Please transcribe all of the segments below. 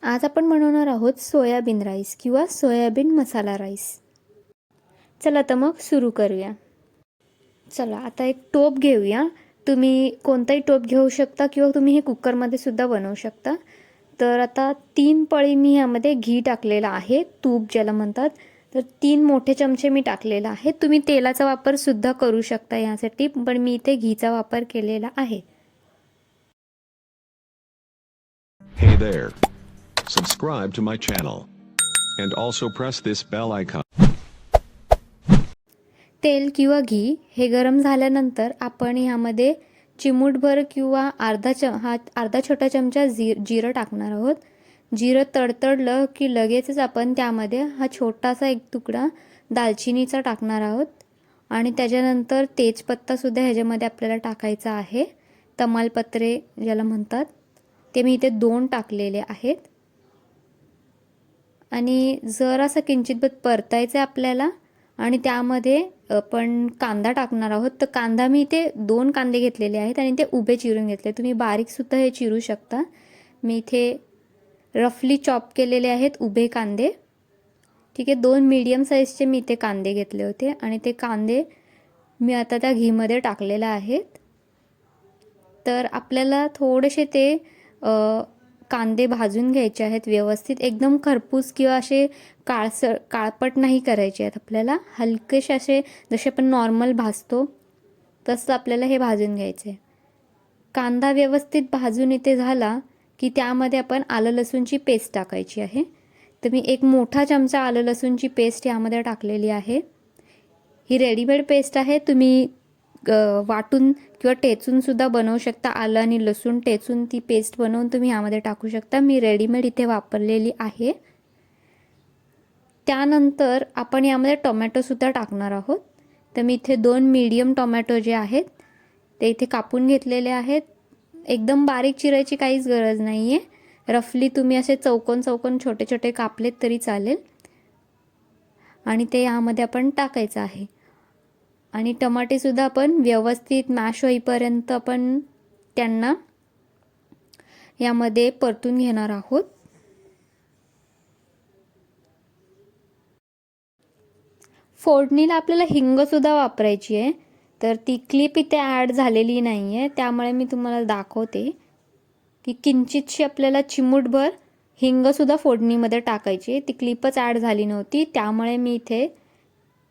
आज आपण बनवणार आहोत सोयाबीन राईस किंवा सोयाबीन मसाला राईस। चला तर मग सुरू करूया। चला आता एक टोप घेऊया। तुम्ही कोणताही टोप घेऊ शकता किंवा तुम्ही हे कुकरमध्ये सुद्धा बनवू शकता। तर आता 3 पळी मी यामध्ये घी टाकलेला आहे, तूप ज्याला म्हणतात। तर 3 मोठे चमचे मी टाकलेला आहे। तुम्ही तेलाचा वापर सुद्धा करू शकता यासाठी, पण मी इथे घीचा वापर केलेला आहे। Hey there. Subscribe to my channel. And also press this bell icon. तेल किंवा घी हे गरम झाल्यानंतर आपण यामध्ये चिमूटभर किंवा अर्धा छोटा चमचा जिरं टाकणार आहोत। जिरं तडतडलं की लगेचच आपण त्यामध्ये हा छोटासा एक तुकडा दालचिनीचा टाकणार आहोत आणि त्याच्यानंतर तेजपत्ता सुद्धा ह्याच्यामध्ये आपल्याला टाकायचा आहे। तमालपत्रे ज्याला म्हणतात ते मी इथे 2 टाकलेले आहेत आणि जरासं किंचित परतायचं आपल्याला आणि त्यामध्ये आपण कांदा टाकणार आहोत। तर कांदा मी इथे 2 कांदे घेतलेले आहेत आणि ते उभे चिरून घेतले। तुम्ही बारीक सुद्धा हे चिरू शकता। मी इथे रफली चॉप केलेले आहेत उभे कांदे। ठीक आहे, 2 मीडियम साईजचे मी इथे कांदे घेतले होते आणि ते कांदे मी आता त्या घीमध्ये टाकलेले आहेत। तर आपल्याला थोडेसे ते कांदे भाजून घ्यायचे आहेत व्यवस्थित, एकदम खरपूस किंवा असे काळपट नाही करायचे आहेत आपल्याला। हलकेसे असे जसे आपण नॉर्मल भाजतो तसं आपल्याला हे भाजून घ्यायचे। कांदा व्यवस्थित भाजून इथे झाला की त्यामध्ये आपण आलं लसूणची पेस्ट टाकायची आहे। तर मी एक मोठा चमचा आलं लसूणची पेस्ट यामध्ये टाकलेली आहे। ही रेडीमेड पेस्ट आहे, तुम्ही वाटून किंवा टेचून सुद्धा बनवू शकता। आलं आणि लसूण टेचून ती पेस्ट बनवून तुम्ही यामध्ये टाकू शकता। मी रेडीमेड इथे वापरलेली आहे। त्यानंतर आपण यामध्ये टोमॅटो सुद्धा टाकणार आहोत। तर मी इथे 2 मीडियम टोमॅटो जे आहेत ते इथे कापून घेतलेले आहेत। एकदम बारीक चिरायची काहीच गरज नाहीये, रफली तुम्ही असे चौकोन छोटे छोटे कापलेत तरी चालेल आणि ते यामध्ये आपण टाकायचं आहे। आणि टमाटे सुद्धा आपण व्यवस्थित मॅश होईपर्यंत आपण त्यांना यामध्ये परतून घेणार आहोत। फोडणीला आपल्याला हिंग सुद्धा वापरायची आहे। तर ती क्लिप इथे ॲड झालेली नाही आहे, त्यामुळे मी तुम्हाला दाखवते की किंचितशी आपल्याला चिमूटभर हिंग सुद्धा फोडणीमध्ये टाकायची। ती क्लिपच ॲड झाली नव्हती, त्यामुळे मी इथे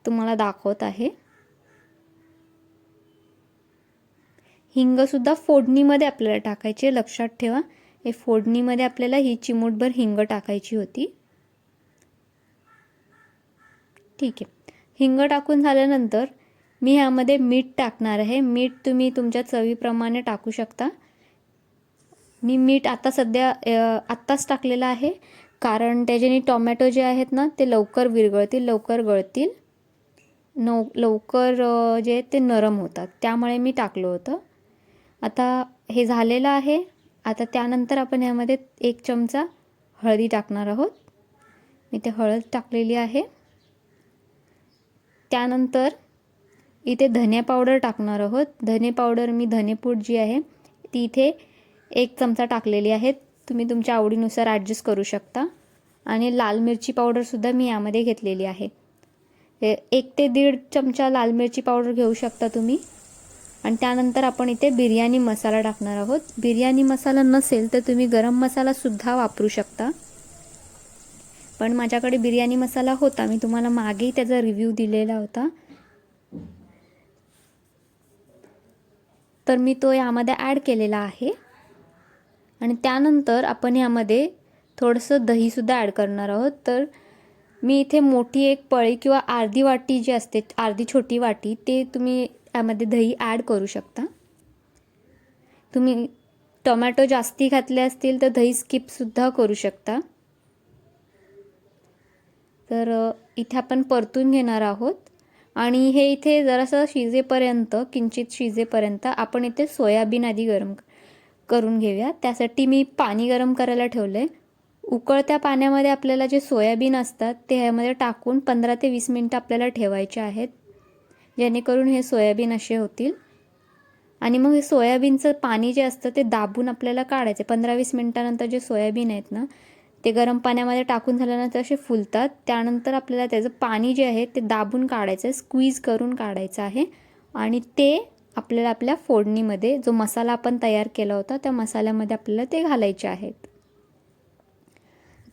तुम्हाला दाखवत आहे। हिंग सुद्धा फोडणीमध्ये आपल्याला टाकायचे, लक्षात ठेवा। हे फोडणीमध्ये आपल्याला ही चिमूटभर हिंग टाकायची होती। ठीक आहे, हिंग टाकून झाल्यानंतर मी ह्यामध्ये मीठ टाकणार आहे। मीठ तुम्ही तुमच्या चवीप्रमाणे टाकू शकता। मी मीठ आता आत्ताच टाकलेलं आहे, कारण त्याच्याने टोमॅटो जे आहेत ना ते लवकर विरघळतील, लवकर गळतील, लवकर जे ते नरम होतात, त्यामुळे मी टाकलं होतं। आता हे झालेलं आहे। आता त्यानंतर आपण यामध्ये 1 चमचा हळदी टाकणार आहोत। मी ते हळद टाकलेली आहे। त्यानंतर इथे धनिया पावडर टाकणार आहोत। धने पावडर मी धनेपूड जी आहे ती इथे 1 चमचा टाकलेली आहे, तुम्ही तुमच्या आवडीनुसार ॲडजस्ट करू शकता। आणि लाल मिरची पावडर सुद्धा मी यामध्ये घेतलेली आहे। 1 ते 1.5 चमचा लाल मिरची पावडर घेऊ शकता तुम्ही। आणि त्यानंतर आपण इथे बिर्याणी मसाला टाकणार आहोत। बिर्याणी मसाला नसेल तर तुम्ही गरम मसाला सुद्धा वापरू शकता, पण माझ्याकडे बिर्याणी मसाला होता, मी तुम्हाला मागेही त्याचा रिव्ह्यू दिलेला होता, तर मी तो यामध्ये ॲड केलेला आहे। आणि त्यानंतर आपण यामध्ये थोडंसं दही सुद्धा ॲड करणार आहोत। तर मी इथे मोठी 1 पळी किंवा अर्धी वाटी जी असते, अर्धी छोटी वाटी, ते तुम्ही यामध्ये दही ॲड करू शकता। तुम्ही टोमॅटो जास्ती घातले असतील तर दही स्किप सुद्धा करू शकता। तर इथे आपण परतून घेणार आहोत आणि हे इथे जरासं शिजेपर्यंत, किंचित शिजेपर्यंत आपण इथे सोयाबीन आधी गरम करून घेऊया। त्यासाठी मी पाणी गरम करायला ठेवलंय। उकळत्या पाण्यामध्ये आपल्याला जे सोयाबीन असतात ते ह्यामध्ये टाकून 15 ते 20 मिनिटं आपल्याला ठेवायचे आहेत, जेणेकरून हे सोयाबीन असे होतील। आणि मग हे सोयाबीनचं पाणी जे असतं ते दाबून आपल्याला काढायचं। 15-20 मिनिटानंतर जे सोयाबीन आहेत ना ते गरम पाण्यामध्ये टाकून झाल्यानंतर असे फुलतात. त्यानंतर आपल्याला त्याचं पाणी जे आहे ते दाबून काढायचं आहे, स्क्वीज करून काढायचं आहे आणि ते आपल्याला आपल्या फोडणीमध्ये जो मसाला आपण तयार केला होता त्या मसाल्यामध्ये आपल्याला ते घालायचे आहेत.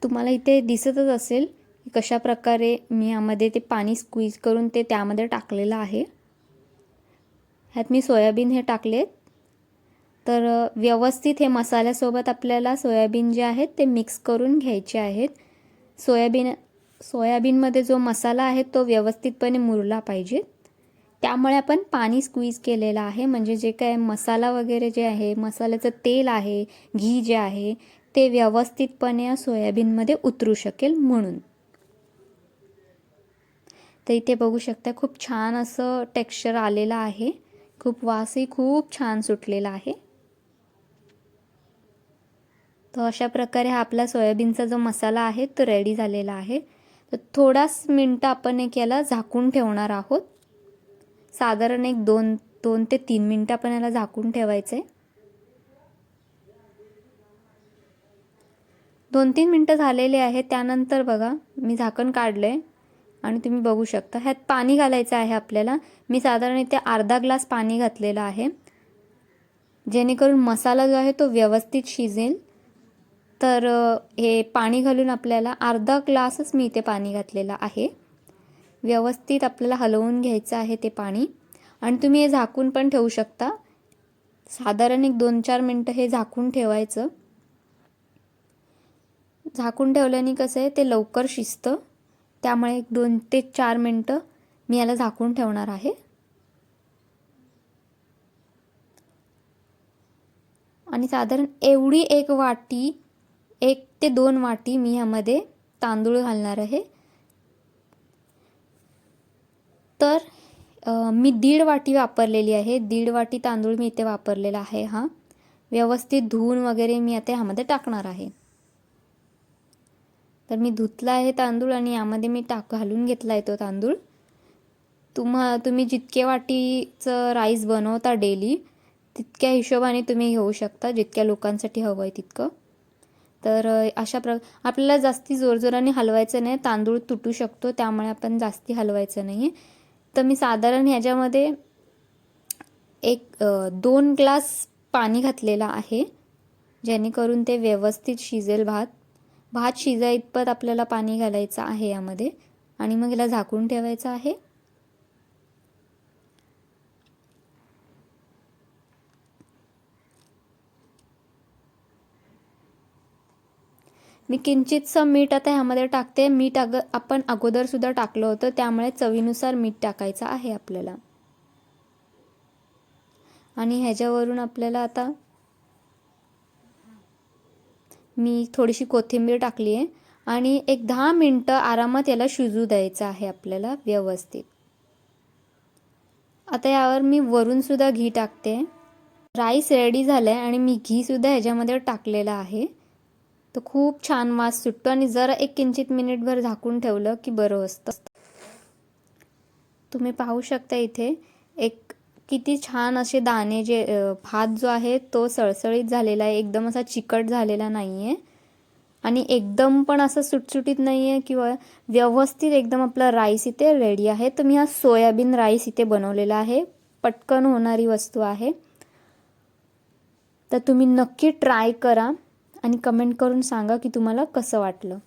तुम्हाला इथे दिसतच असेल की कशा प्रकारे मी यामध्ये ते पाणी स्क्वीज करून ते त्यामध्ये टाकलेलं आहे. ह्यात मी सोयाबीन हे टाकलेत. तर व्यवस्थित हे मसाल्यासोबत आपल्याला सोयाबीन जे आहेत ते मिक्स करून घ्यायचे आहेत. सोयाबीनमध्ये जो मसाला आहे तो व्यवस्थितपणे मुरला पाहिजे. त्यामुळे आपण पाणी स्क्वीज केलेलं आहे, म्हणजे जे काय मसाला वगैरे जे आहे, मसाल्याचं तेल आहे, घी जे आहे ते व्यवस्थितपणे या सोयाबीनमध्ये उतरू शकेल म्हणून. तर इथे बघू शकता खूप छान असं टेक्स्चर आलेलं आहे. खूप वासही खूप छान सुटलेला आहे. तर अशा प्रकारे हा आपला सोयाबीनचा जो मसाला आहे तो रेडी झालेला आहे. तर थोडाच मिनटं आपण एक याला झाकून ठेवणार आहोत. साधारण एक 2 ते 3 मिनटं आपण याला झाकून ठेवायचं आहे. 2-3 मिनटं झालेले आहे. त्यानंतर बघा मी झाकण काढलंय आणि तुम्ही बघू शकता ह्यात पाणी घालायचं आहे आपल्याला. मी साधारण इथे अर्धा ग्लास पाणी घातलेलं आहे, जेणेकरून मसाला जो आहे तो व्यवस्थित शिजेल. तर हे पाणी घालून आपल्याला अर्धा ग्लासच मी इथे पाणी घातलेलं आहे. व्यवस्थित आपल्याला हलवून घ्यायचं आहे ते पाणी आणि तुम्ही हे झाकून पण ठेवू शकता. साधारण एक 2-4 मिनटं हे झाकून ठेवायचं. झाकून ठेवल्याने कसं आहे ते लवकर शिजतं. त्यामुळे एक 2 ते 4 मिनटं मी याला झाकून ठेवणार आहे. आणि साधारण एवढी 1 ते 2 वाटी मी ह्यामध्ये तांदूळ घालणार आहे. तर मी 1.5 वाटी वापरलेली आहे. 1.5 वाटी तांदूळ मी इथे वापरलेला आहे. हा व्यवस्थित धुवून वगैरे मी आता ह्यामध्ये टाकणार आहे. तर मी धुतला आहे तांदूळ आणि यामध्ये मी घालून घेतला आहे तो तांदूळ. तुम्ही जितके वाटीचं राईस बनवता डेली तितक्या हिशोबाने तुम्ही घेऊ शकता, जितक्या लोकांसाठी हवं आहे तितकं. तर अशा आपल्याला जास्ती जोरजोराने हलवायचं नाही, तांदूळ तुटू शकतो, त्यामुळे आपण जास्ती हलवायचं नाही. तर मी साधारण ह्याच्यामध्ये 2 ग्लास पाणी घातलेलं आहे, जेणेकरून ते व्यवस्थित शिजेल. भात शिजा इतपत आपल्याला पाणी घालायचं आहे यामध्ये आणि मग याला झाकून ठेवायचं आहे. मी किंचितसं मीठ आता ह्यामध्ये टाकते. मीठ आपण अगोदर सुद्धा टाकलं होतं, त्यामुळे चवीनुसार मीठ टाकायचं आहे आपल्याला. आणि ह्याच्यावरून आपल्याला आता मी थोडीशी कोथिंबीर टाकली आहे आणि एक 10 मिनटं आरामात याला शिजू द्यायचं आहे आपल्याला व्यवस्थित. आता यावर मी वरून सुद्धा घी टाकते. राईस रेडी झालाय आणि मी घी सुद्धा ह्याच्यामध्ये टाकलेला आहे. तर खूप छान वास सुटतो आणि जरा एक किंचित मिनिटभर झाकून ठेवलं की बरं असतं. तुम्ही पाहू शकता इथे किती छान असे दाणे भात जो आहे तो सळसळीत झालेला आहे, एकदम असा चिकट झालेला नाहीये आणि एकदम पण असं सुटसुटीत नाहीये किंवा व्यवस्थित एकदम आपला राईस इथे रेडी आहे. तर मी हा सोयाबीन राईस इथे बनवलेला आहे. पटकन होणारी वस्तू आहे. तर तुम्ही नक्की ट्राय करा आणि कमेंट करून सांगा की तुम्हाला कसं वाटलं.